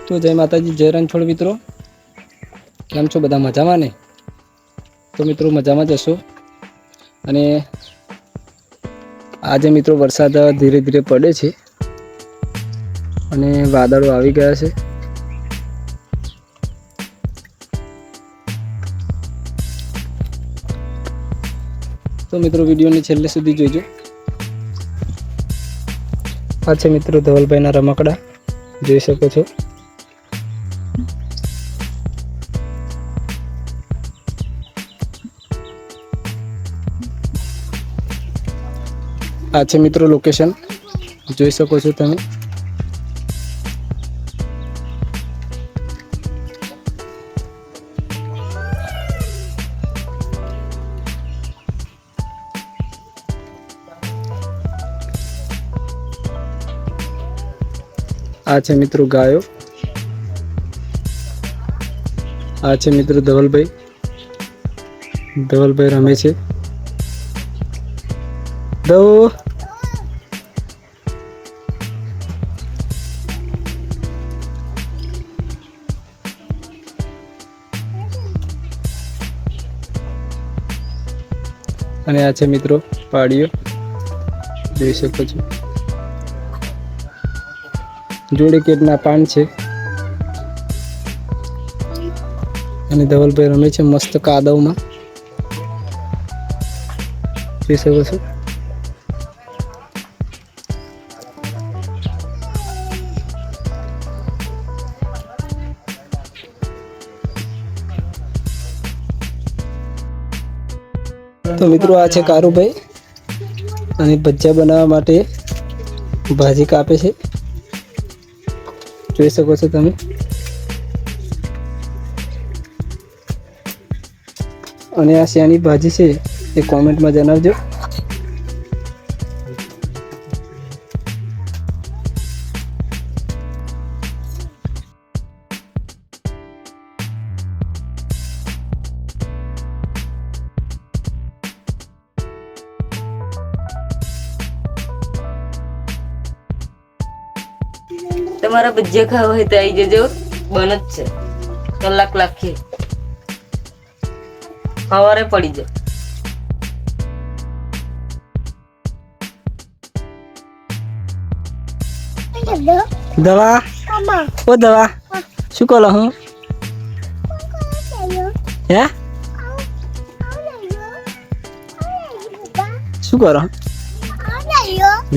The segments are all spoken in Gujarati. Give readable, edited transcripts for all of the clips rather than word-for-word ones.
તો જય માતાજી, જય રણછોડ મિત્રો. કેમ છો બધા? મજામાં ને? તો મિત્રો મજામાં જ હશો. અને આજે મિત્રો વરસાદ ધીરે ધીરે પડે છે અને વાદળો આવી ગયા છે. તો મિત્રો વિડીયોને છેલ્લે સુધી જોજો. આ છે મિત્રો ધવલભાઈના રમકડા, જોઈ શકો છો. આ છે મિત્રો લોકેશન, જોઈ શકો છો તમે. આ છે મિત્રો ગાયો. આ છે મિત્રો ધવલભાઈ રમે છે. અને આ છે મિત્રો પાડીઓ, જોઈ શકો છો. જોડે કેટના પાન છે અને ધવલભાઈ રમે છે મસ્ત કાદવમાં, જોઈ શકો છો. તો મિત્રો આ છે કારુભાઈ અને ભજીયા બનાવવા માટે ભાજી કાપે છે, જોઈ શકો છો તમે. અને આ શેની ભાજી છે એ કોમેન્ટમાં જણાવજો. તમારા ભજીયા ખાવા હોય તો આવી જજો, બન જ છે. કલાક લાખીએ સવારે પડી જાય. દવા ઓ દવા શું કરો હું હે શું કરો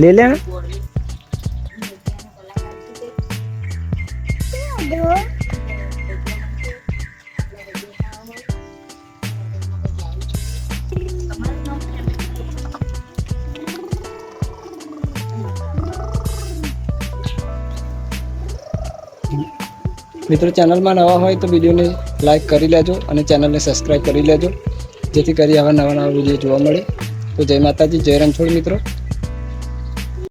લે લે મિત્રો. ચેનલમાં નવા હોય તો વિડીયોને લાઈક કરી લેજો અને ચેનલને સબસ્ક્રાઈબ કરી લેજો, જેથી કરી આવા નવા વિડીયો જોવા મળે. તો જય માતાજી, જય રણછોડ મિત્રો.